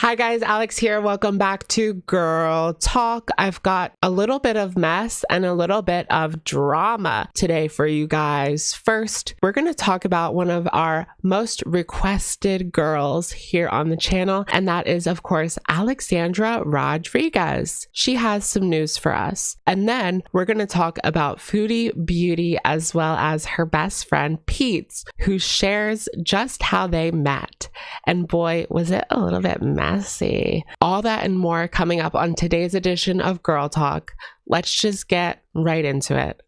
Hi guys, Alex here. Welcome back to Girl Talk. I've got a little bit of mess and a little bit of drama today for you guys. First, we're going to talk about one of our most requested girls here on the channel, and that is, of course, Alexandra Rodriguez. She has some news for us. And then we're going to talk about Foodie Beauty as well as her best friend Peetz, who shares just how they met. And boy, was it a little bit messy. All that and more coming up on today's edition of Girl Talk. Let's just get right into it.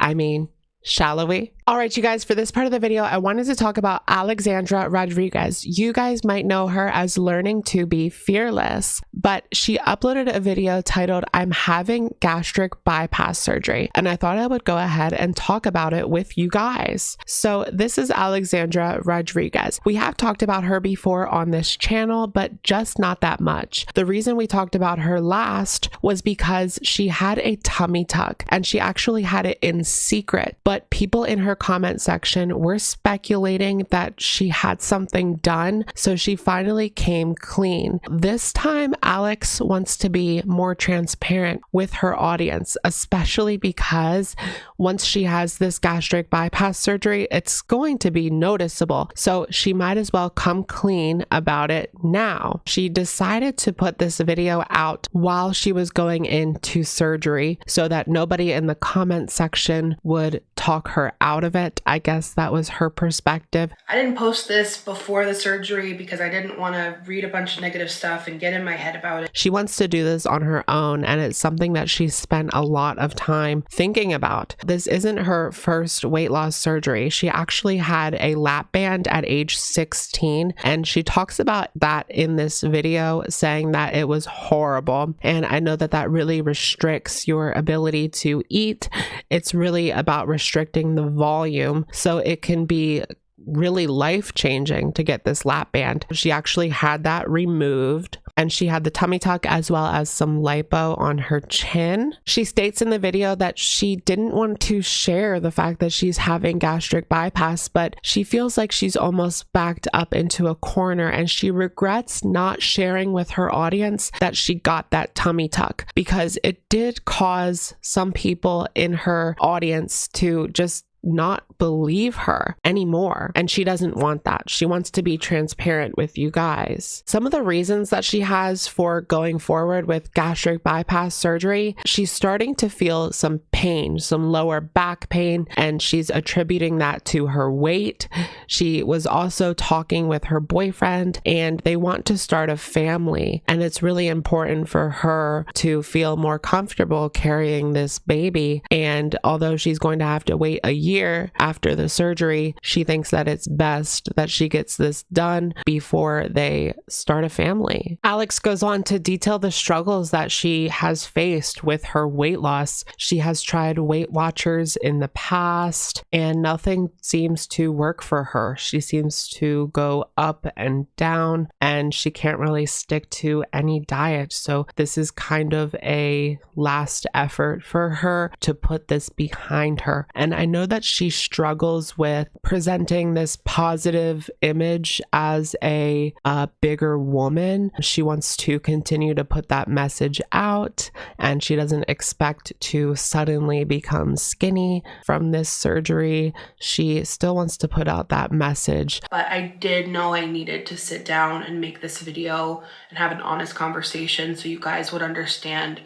Shall we? All right, you guys, for this part of the video, I wanted to talk about Alexandra Rodriguez. You guys might know her as Learning to Be Fearless, but she uploaded a video titled, I'm having gastric bypass surgery, and I thought I would go ahead and talk about it with you guys. So this is Alexandra Rodriguez. We have talked about her before on this channel, but just not that much. The reason we talked about her last was because she had a tummy tuck, and she actually had it in secret, but people in her comment section were speculating that she had something done, so she finally came clean. This time, Alex wants to be more transparent with her audience, especially because once she has this gastric bypass surgery, it's going to be noticeable. So she might as well come clean about it now. She decided to put this video out while she was going into surgery so that nobody in the comment section would talk her out of it. I guess that was her perspective. I didn't post this before the surgery because I didn't want to read a bunch of negative stuff and get in my head about it. She wants to do this on her own, and it's something that she spent a lot of time thinking about. This isn't her first weight loss surgery. She actually had a lap band at age 16, and she talks about that in this video, saying that it was horrible. And I know that that really restricts your ability to eat. It's really about restricting the volume, so it can be really life-changing to get this lap band. She actually had that removed, and she had the tummy tuck as well as some lipo on her chin. She states in the video that she didn't want to share the fact that she's having gastric bypass, but she feels like she's almost backed up into a corner, and she regrets not sharing with her audience that she got that tummy tuck, because it did cause some people in her audience to just not believe her anymore, and she doesn't want that. She wants to be transparent with you guys. Some of the reasons that she has for going forward with gastric bypass surgery, she's starting to feel some pain, some lower back pain, and she's attributing that to her weight. She was also talking with her boyfriend, and they want to start a family, and it's really important for her to feel more comfortable carrying this baby. And although she's going to have to wait a year after the surgery, she thinks that it's best that she gets this done before they start a family. Alex goes on to detail the struggles that she has faced with her weight loss. She has tried Weight Watchers in the past, and nothing seems to work for her. She seems to go up and down, and she can't really stick to any diet. So this is kind of a last effort for her to put this behind her. And I know that she struggles with presenting this positive image as a bigger woman. She wants to continue to put that message out, and she doesn't expect to suddenly become skinny from this surgery. She still wants to put out that message. But I did know I needed to sit down and make this video and have an honest conversation so you guys would understand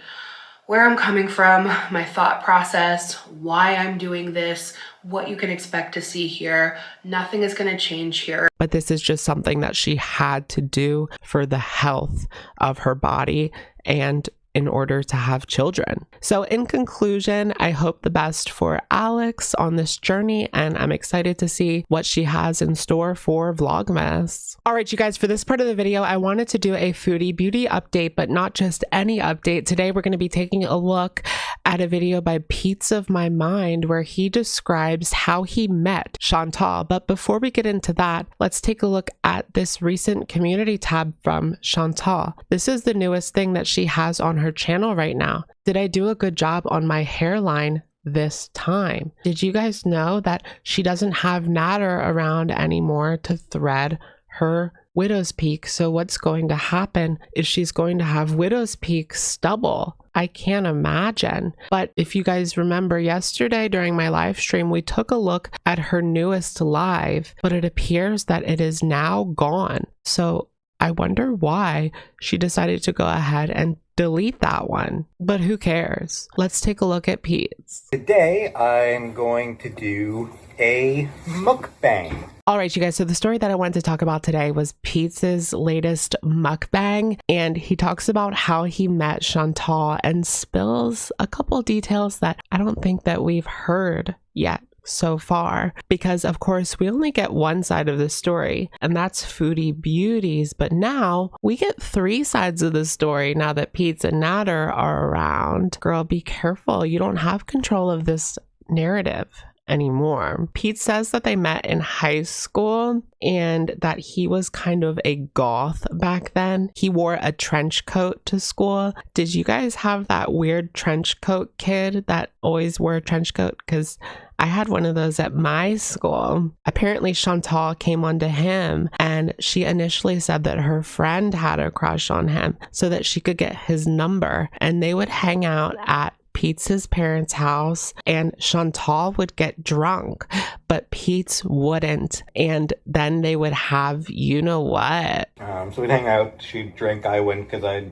where I'm coming from, my thought process, why I'm doing this, what you can expect to see here. Nothing is going to change here. But this is just something that she had to do for the health of her body and in order to have children. So in conclusion, I hope the best for Alex on this journey, and I'm excited to see what she has in store for Vlogmas. All right, you guys, for this part of the video, I wanted to do a Foodie Beauty update, but not just any update. Today, we're going to be taking a look at a video by Peetz of My Mind where he describes how he met Chantal. But before we get into that, let's take a look at this recent community tab from Chantal. This is the newest thing that she has on her channel right now. Did I do a good job on my hairline this time? Did you guys know that she doesn't have natter around anymore to thread her widow's peak. So what's going to happen is she's going to have widow's peak stubble. I can't imagine. But if you guys remember yesterday during my live stream, we took a look at her newest live, but it appears that it is now gone. So I wonder why she decided to go ahead and delete that one. But who cares? Let's take a look at Peetz. Today I'm going to do a mukbang. All right, you guys, so the story that I wanted to talk about today was Peetz's latest mukbang, and he talks about how he met Chantal and spills a couple details that I don't think that we've heard yet so far, because of course we only get one side of the story, and that's Foodie Beauties, but now we get three sides of the story now that Peetz and Nader are around. Girl, be careful. You don't have control of this narrative anymore. Peetz says that they met in high school and that he was kind of a goth back then. He wore a trench coat to school. Did you guys have that weird trench coat kid that always wore a trench coat? Because I had one of those at my school. Apparently Chantal came onto him and she initially said that her friend had a crush on him so that she could get his number, and they would hang out at Peetz's parents' house, and Chantal would get drunk, but Peetz wouldn't. And then they would have, you know what? So we'd hang out, she'd drink, I wouldn't because I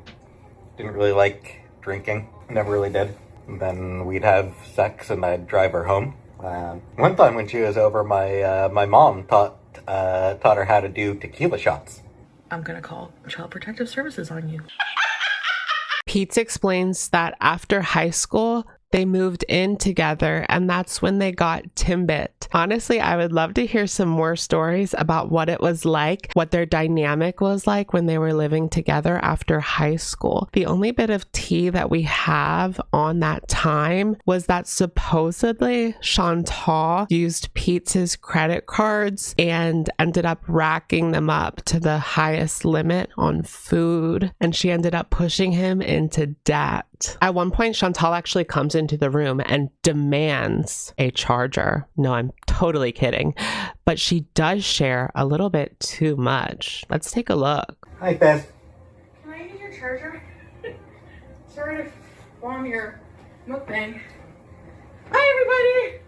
didn't really like drinking. Never really did. And then we'd have sex and I'd drive her home. One time when she was over, my mom taught her how to do tequila shots. I'm gonna call Child Protective Services on you. Peetz explains that after high school, they moved in together, and that's when they got Timbit. Honestly, I would love to hear some more stories about what it was like, what their dynamic was like when they were living together after high school. The only bit of tea that we have on that time was that supposedly Chantal used Peetz's credit cards and ended up racking them up to the highest limit on food, and she ended up pushing him into debt. At one point, Chantal actually comes into the room and demands a charger. No, I'm totally kidding. But she does share a little bit too much. Let's take a look. Hi, Beth. Can I use your charger? Sorry to bomb your mukbang. Hi,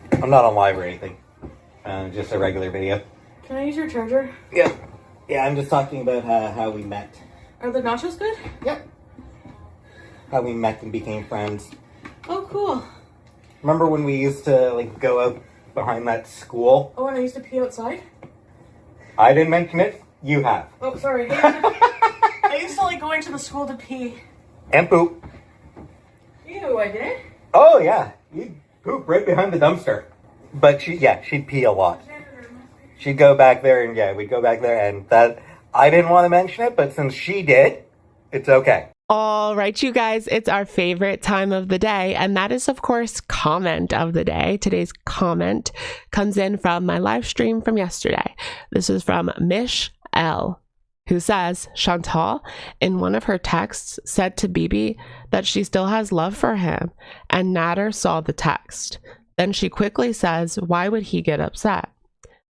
everybody! I'm not on live or anything. Just a regular video. Can I use your charger? Yep. Yeah, I'm just talking about how we met. Are the nachos good? Yep. How we met and became friends. Oh, cool. Remember when we used to go out behind that school? Oh, and I used to pee outside? I didn't mention it. You have. Oh, sorry. I used to going to the school to pee. And poop. Ew, I did? Oh yeah, you'd poop right behind the dumpster. But she'd pee a lot. She'd go back there and we'd go back there, and that I didn't want to mention it, but since she did, it's okay. All right, you guys, it's our favorite time of the day, and that is, of course, comment of the day. Today's comment comes in from my live stream from yesterday. This is from Mish L, who says, Chantal, in one of her texts, said to Bibi that she still has love for him, and Nader saw the text. Then she quickly says, why would he get upset?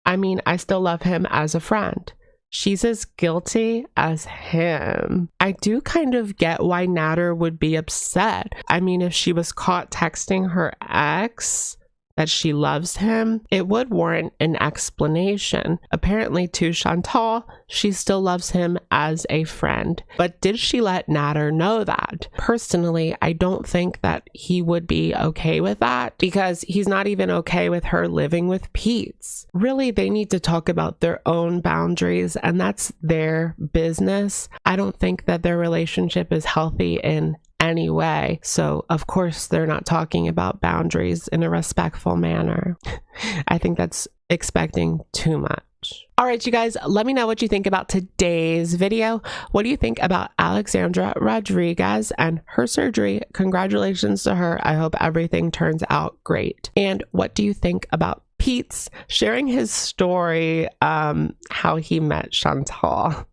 I mean, I still love him as a friend. She's as guilty as him. I do kind of get why Nader would be upset. I mean, if she was caught texting her ex that she loves him, it would warrant an explanation. Apparently to Chantal, she still loves him as a friend. But did she let Nader know that? Personally, I don't think that he would be okay with that, because he's not even okay with her living with Peetz. Really, they need to talk about their own boundaries, and that's their business. I don't think that their relationship is healthy in any way. So of course they're not talking about boundaries in a respectful manner. I think that's expecting too much. All right, you guys, let me know what you think about today's video. What do you think about Alexandra Rodriguez and her surgery? Congratulations to her. I hope everything turns out great. And what do you think about Peetz sharing his story, how he met Chantal?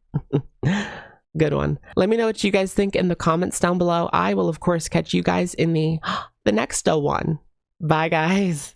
Good one. Let me know what you guys think in the comments down below. I will, of course, catch you guys in the next one. Bye, guys.